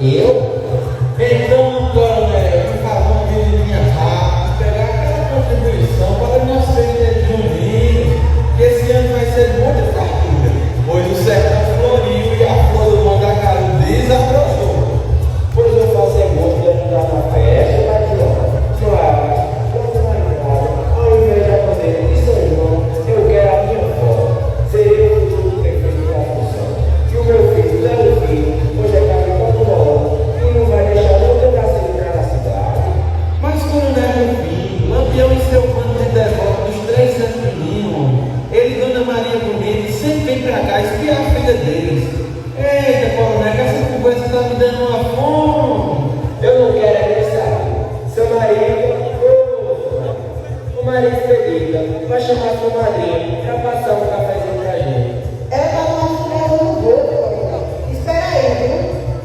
Eu? Então, coronel, por favor, uma visitinha rápida, pegar aquela contribuição para o nosso feriado de domingo, que esse ano vai ser muita fartura, pois o sertão floriu e a flor do Mandacaru desabrochou. Pois eu faço muito de ajudar na festa, Tatiana. Mas, quando na entrada, ao invés de fazer de São João, eu quero a minha avó. Serei o futuro prefeito da função. E o meu filho, Zé Filho, hoje é capitão do Morro, e não vai deixar nunca nascer entrar na cidade. Mas, coronel, filho, Lampião e seu bando de devoto dos 3 anos meninos, ele e Dona Maria Bonita sempre vem pra cá espiar a filha deles. Eita, coronel, que essa conversa tá me dando uma fome. Eu não quero é nem saber. Seu marido, o marido Felipe, vai chamar sua madrinha para passar um cafezinho pra gente. Ela tá numa casa no voo, coronel. Espera aí, viu?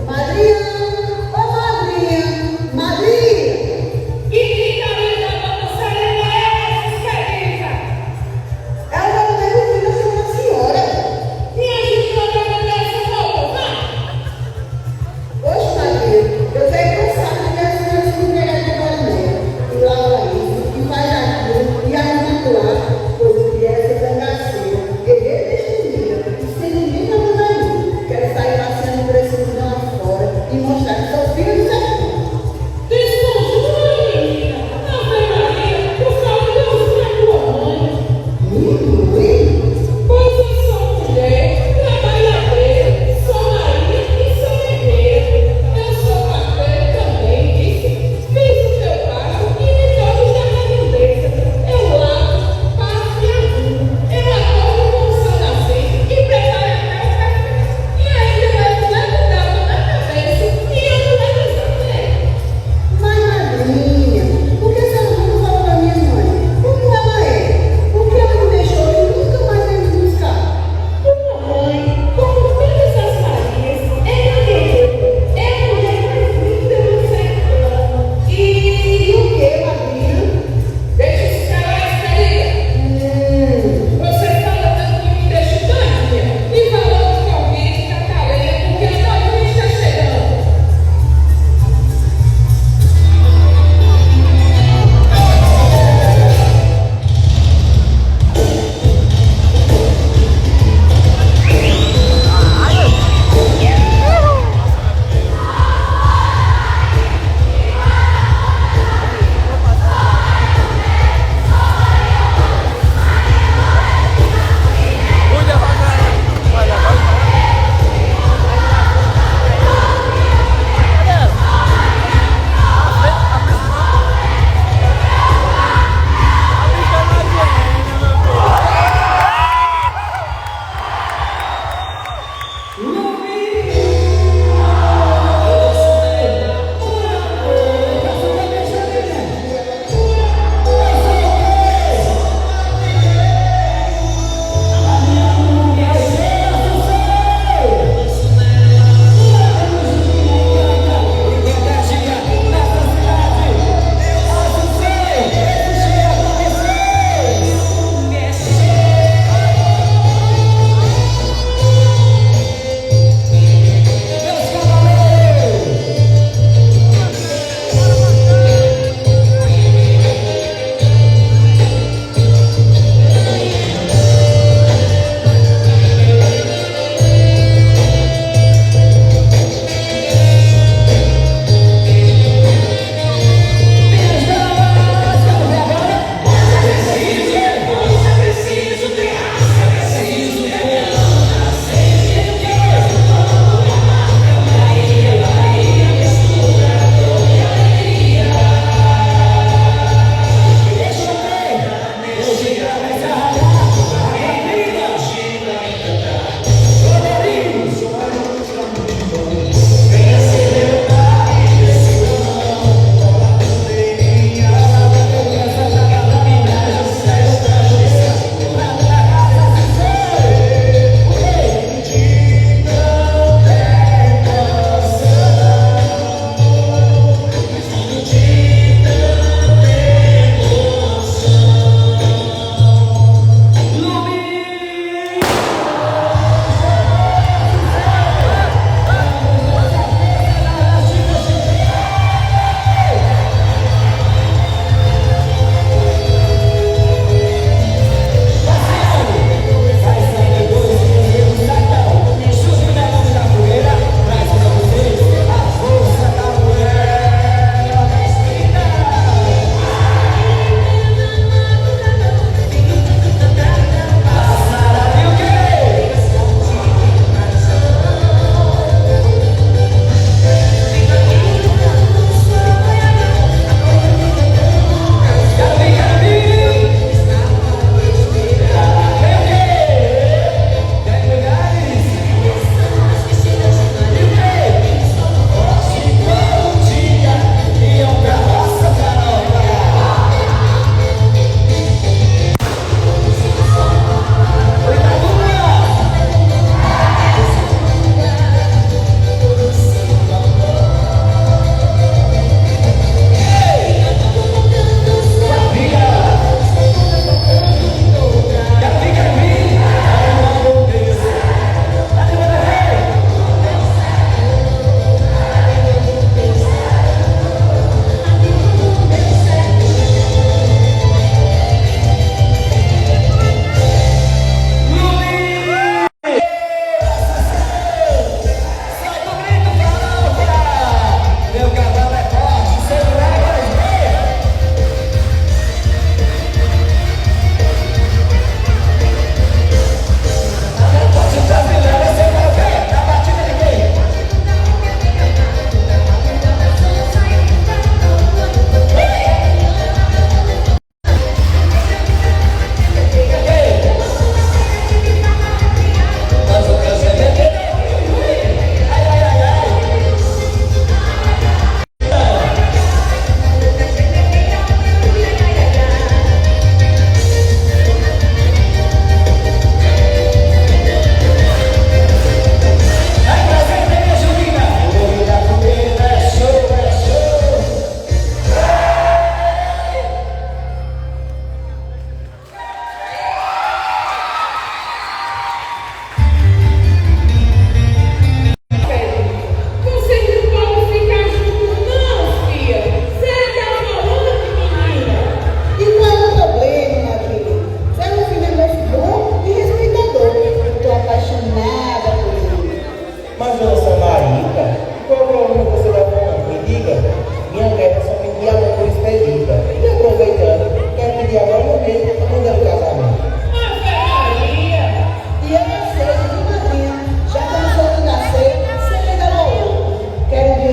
Madrinha! Ô, madrinha! Madrinha! Que gritaria da dona Serena é essa, Serena? Ela vai mandar meu filho chamar a senhora. Me ajuda a mandar essa roupa, vai! Oxe, madrinha, eu tenho cansado de ver as crianças não pegarem a coronel. E lava isso, e faz aquilo, e arruma lá, pois o que é ser cangaceiro.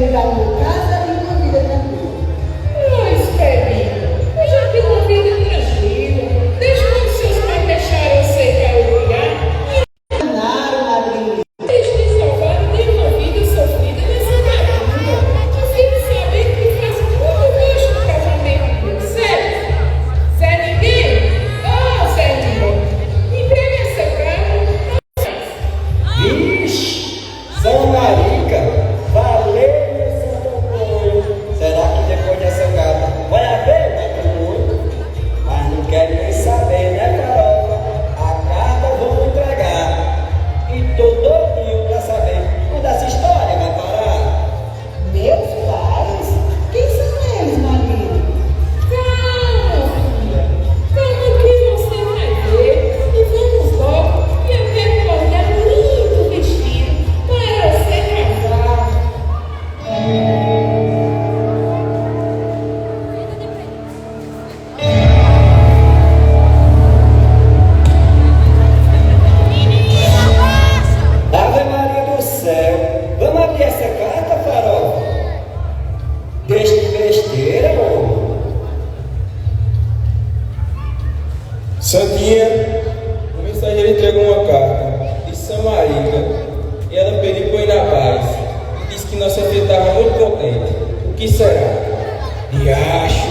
entrar numa casa e uma vida tranquila. Mas, Pedrinho, eu já tenho uma vida tranquila. Desde quando seus pais deixaram eu ser carolhar, Enganaram, madrinha. eles me salvaram de uma vida sofrida nessa garota. Eu fico sabendo que faz tudo gosto do casamento com você. Zé Ninguém? Ô, Zé Ninguém, me pega essa cara. Vixe, São Marica, valeu, Santo Antônio. Será que depois dessa gata vai haver matrimônio? Mas não quero nem saber, né, Farofa? A carta vamos entregar. E tô doidinho pra saber quando essa história vai parar. Meus pais? Quem são eles, madrinha? Calma, filha. Calma que você vai ver. E vamos logo. E eu quero olhar um lindo vestido para você casar. Ave Maria do céu, vamos abrir essa carta, Farofa? Deixa de besteira, homem. Santinha, o mensageiro entregou uma carta de Samarica e ela pediu para ir na paz e disse que nossa filha estava muito contente. O que será? Riacho.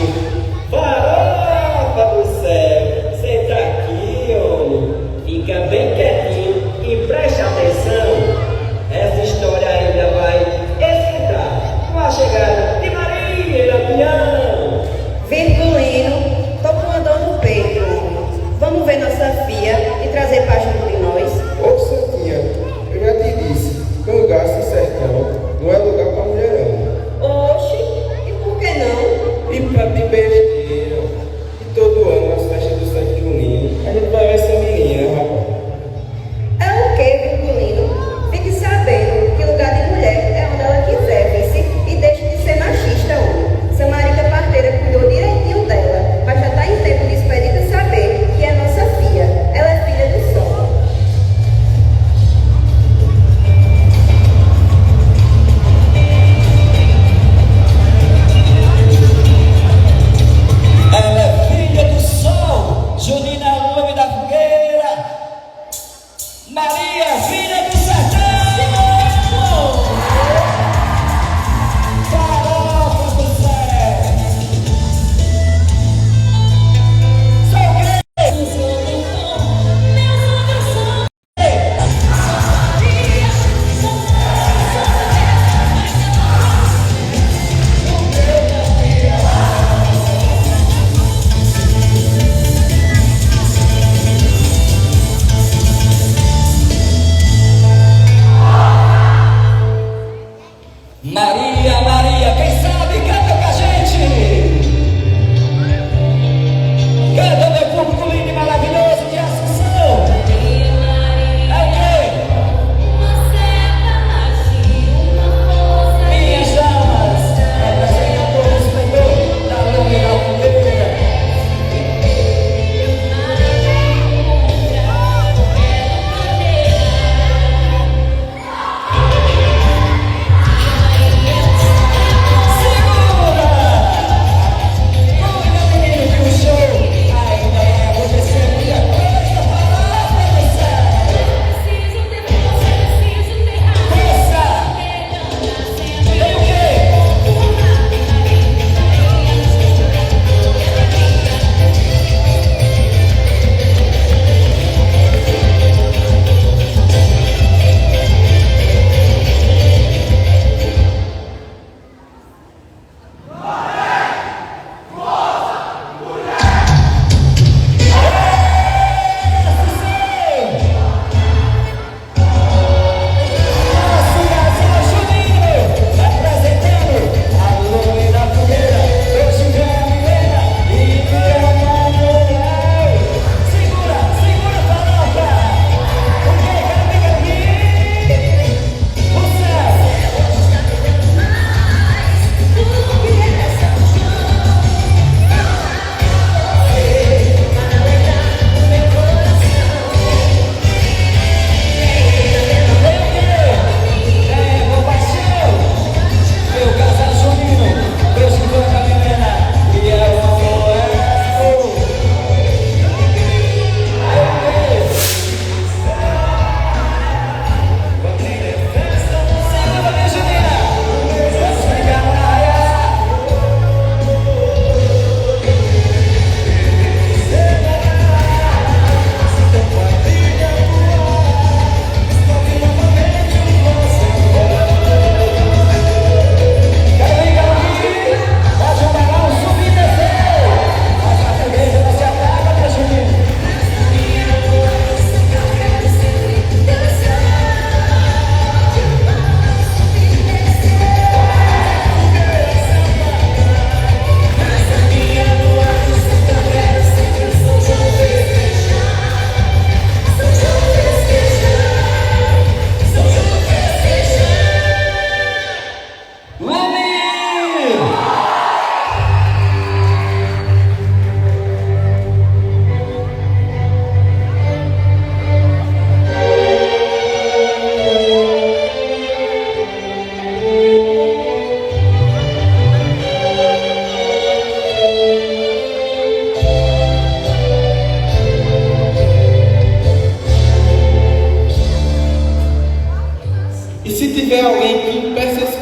Farofa do céu, senta aqui, homem. Fica bem quietinho e preste atenção. Essa história ainda vai esquentar com a chegada de Maria e Lampião. Virgulino, tô com uma dor no peito. Vamos ver nossa filha e trazer para junto de nós. Ô Santinha, eu já te disse, cangaço e sertão não é lugar para mulherão. Oxe, e por que não? E pra de besteira. E todo ano nas festas do Santo Juninho, a gente vai ver essa menina, rapaz. É o que, Virgulino? Fique sabendo que lugar de mulher é onde ela quiser, vice, e deixe de ser machista, homem. Samarica Parteira cuidou direitinho dela, mas já tá em tempo de Expedita saber que é nossa filha. Ela é filha do sol. Ela é filha do sol, Junina Lume da Fogueira. Maria, filha do sertão. Farofa do céu. Sou grande. Maria, Maria, quem sabe canta com a gente. Canta, meu público lindo e maravilhoso de Assunção. É o quê? Minhas damas, apresentador do esplendor da Lume da Fogueira. Sim.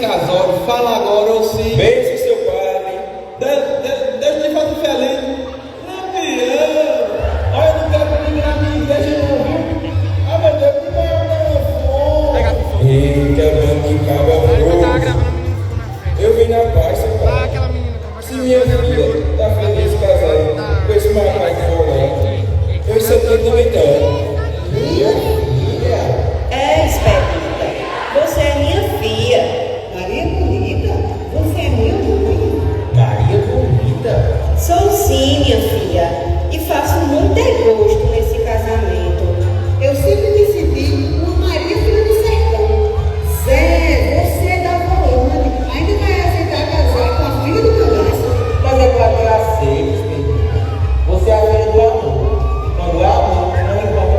casório, fala agora ou sim. Beijo, seu padre. Deus me faça feliz. Lampião! Olha, eu não quero comigo na minha igreja não, viu? Ah, meu Deus, que maior Eita, mano, que cabra frouxo. Eu vim na paz, seu padre. Se minha filha tá feliz casada com esse rapaz violento, eu isso aqui também não. Minha filha? É, Esperita, você é minha filha. Maria Bonita, você é minha mãe. Maria Bonita? Sou sim, minha filha, e faço muito gosto nesse casamento. Eu sempre decidi uma Maria filha do sertão. Zé, você é da Volane, ainda vai aceitar casar com a filha do Canaço? Mas é claro que eu aceito, Expedita. Você é a filha do amor. E quando é amor, não importa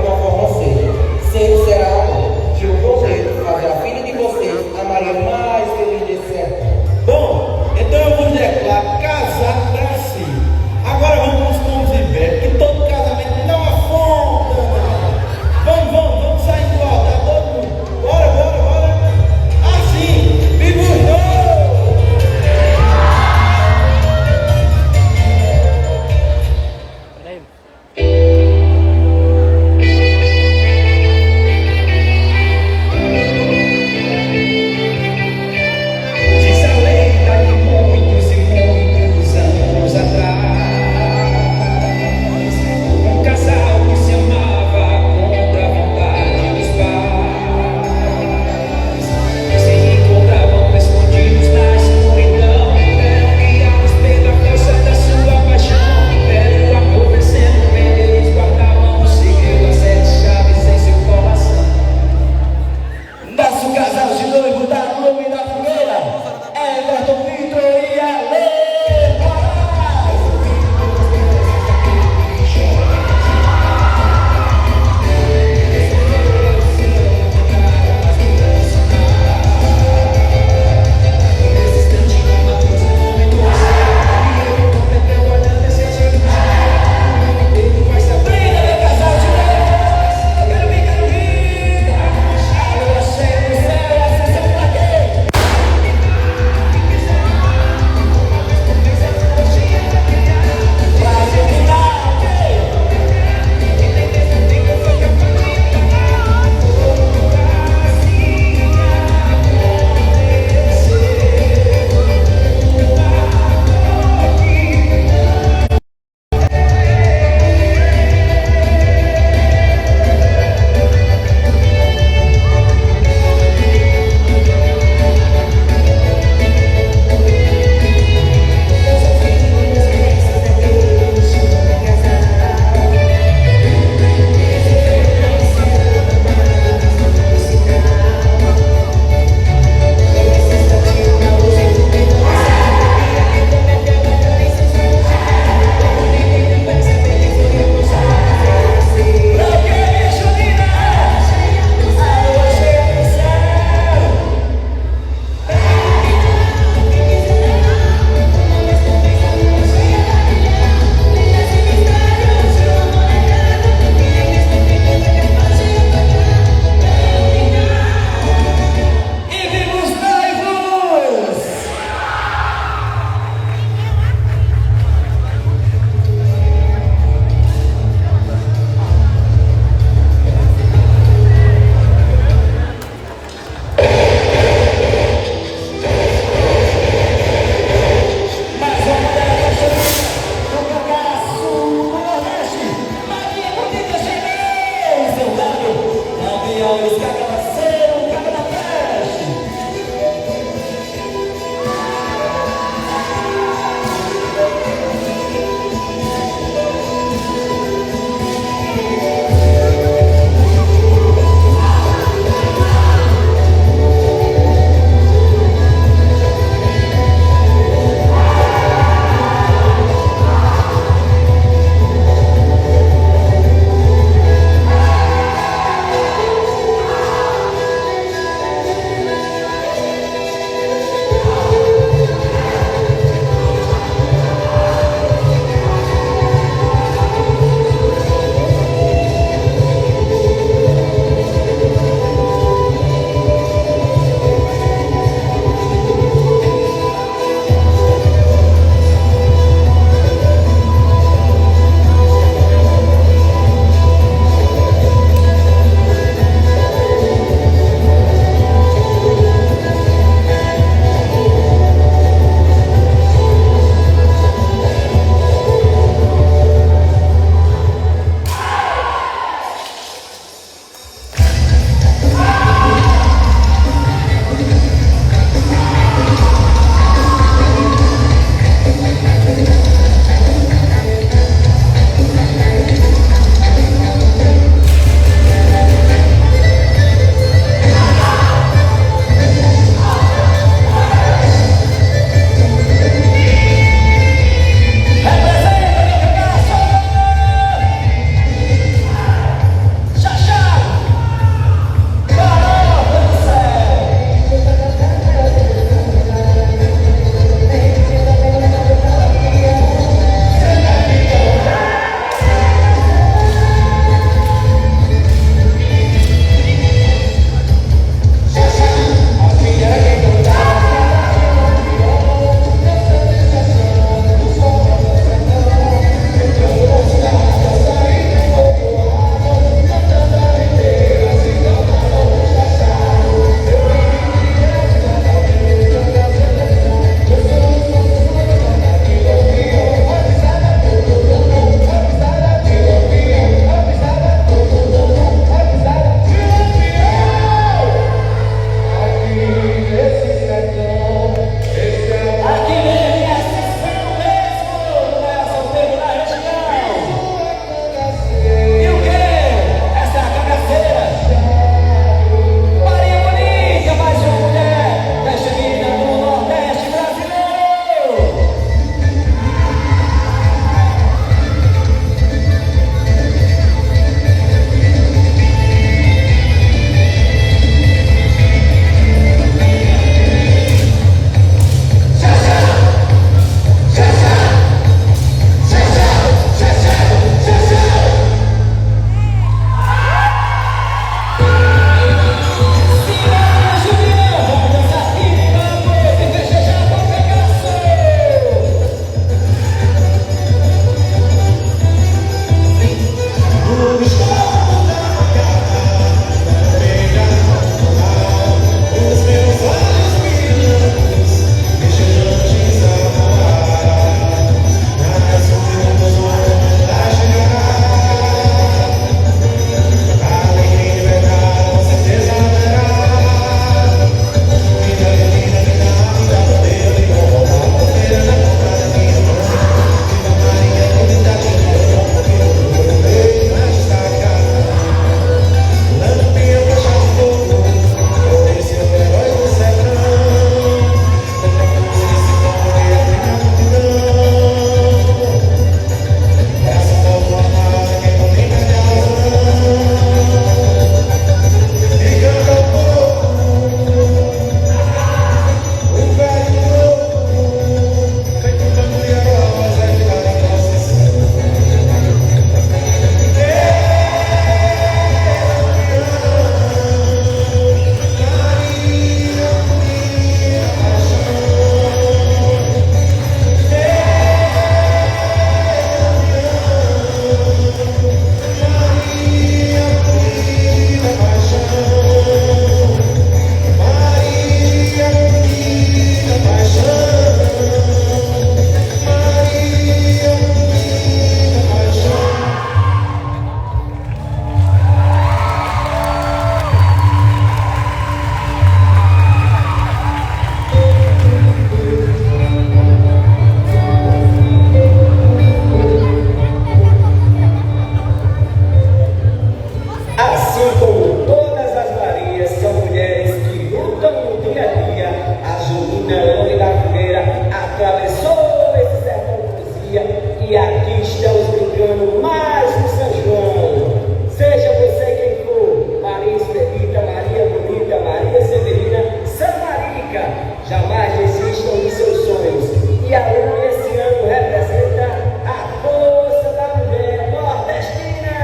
chegando mais um São João. Seja você quem for, Maria Expedita, Maria Bonita, Maria Severina, Samarica, jamais desistam dos seus sonhos. E a lua esse ano representa a força da mulher nordestina.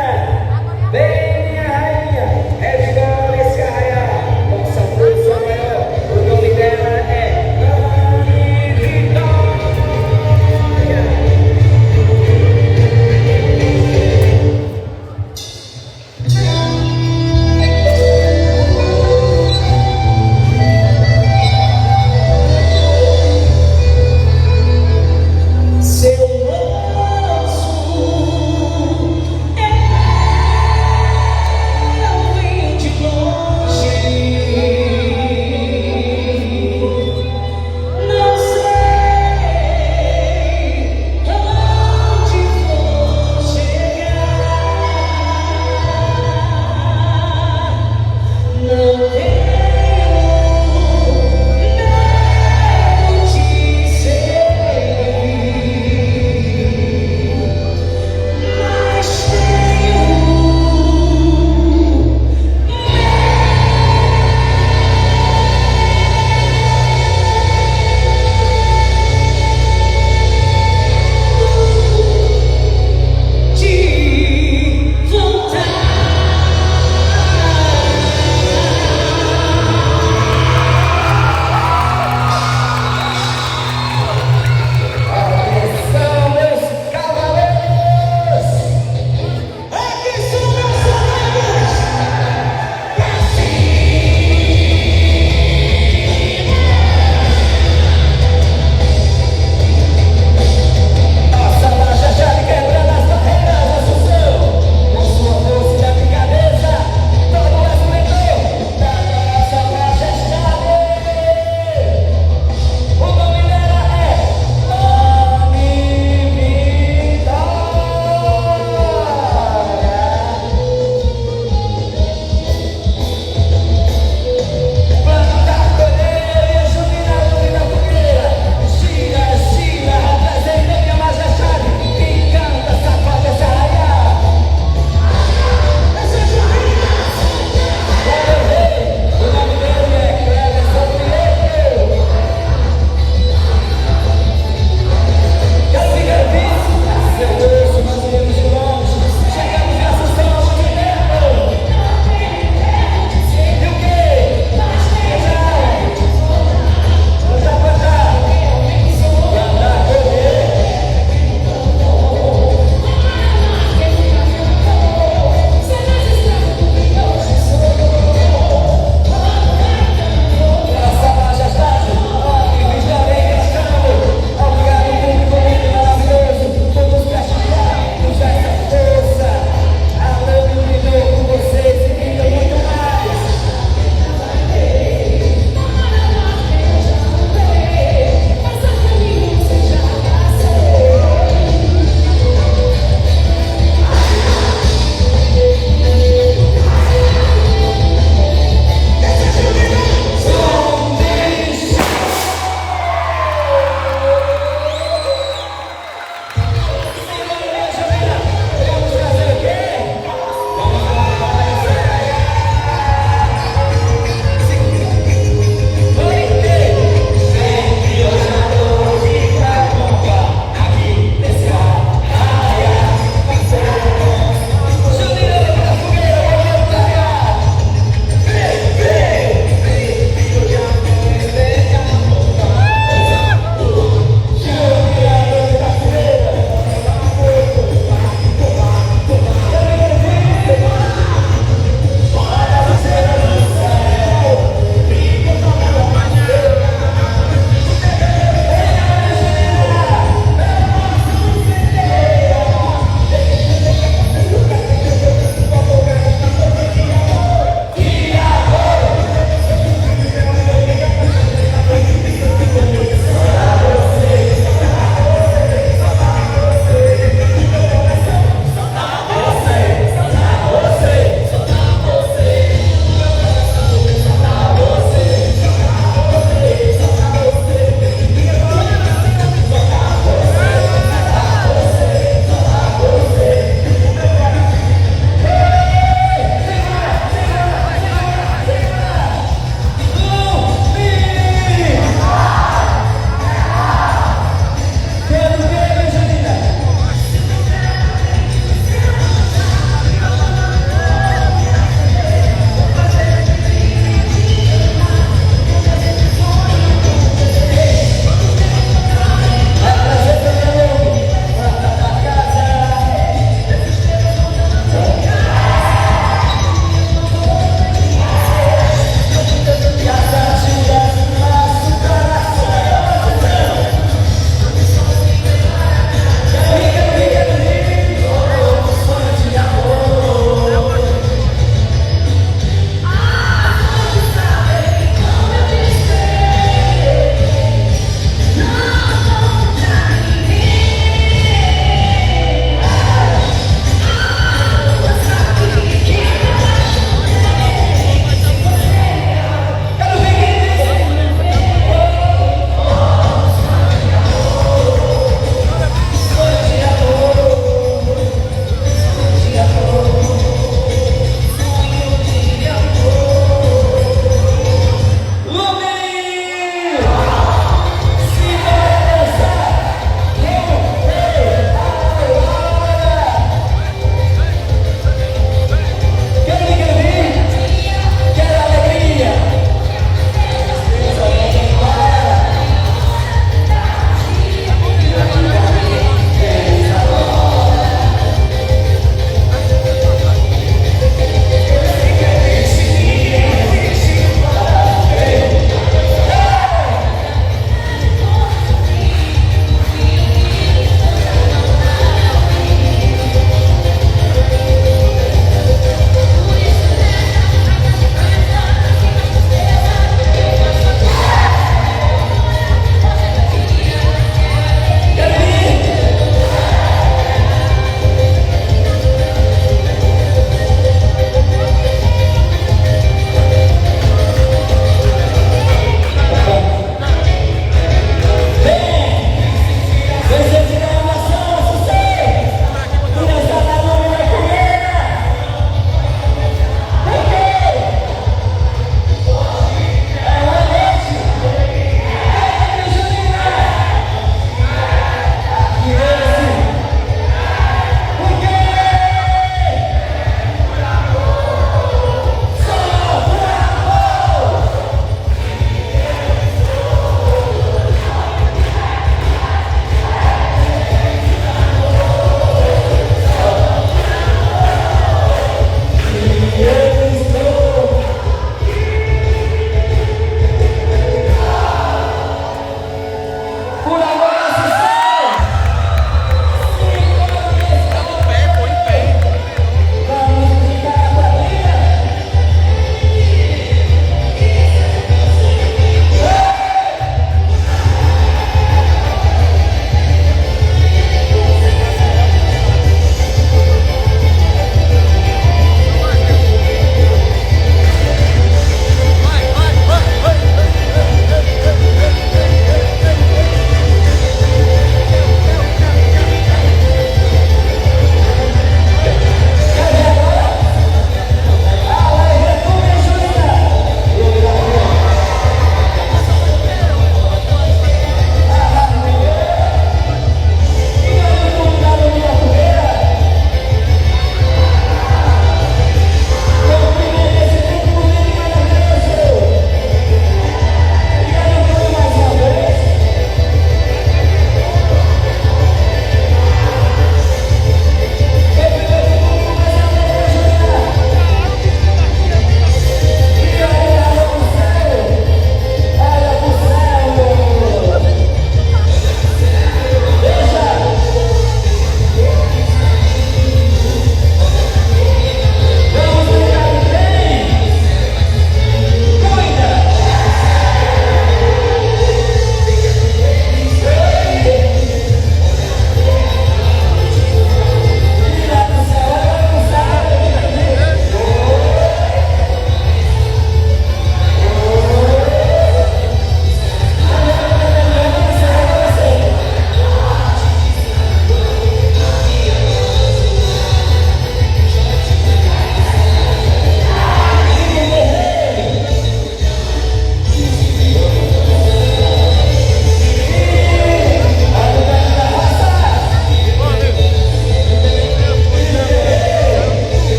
Vem, minha rainha, revigora esse arraial, nossa força maior, o nome dela é Dani Vitória.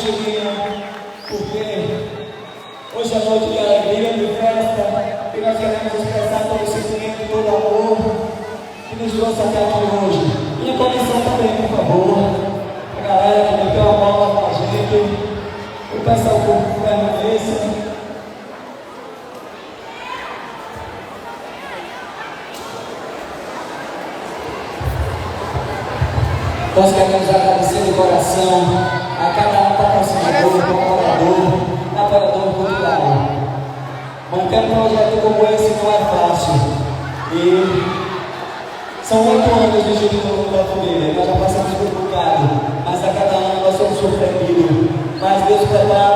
Julinha, porque hoje é noite de alegria, de festa, e nós queremos expressar todo o sentimento, todo o amor que nos trouxe até aqui hoje. E a comissão também, por favor, a galera que meteu a bola com a gente, eu peço ao povo que permaneça. Nós queremos agradecer de coração a cada patrocinador, apoiador cultural. Manter um projeto como esse não é fácil. E são 8 anos de Julinho da família. Nós já passamos por um bocado, mas a cada ano nós somos surpreendidos. Mas Deus prepara.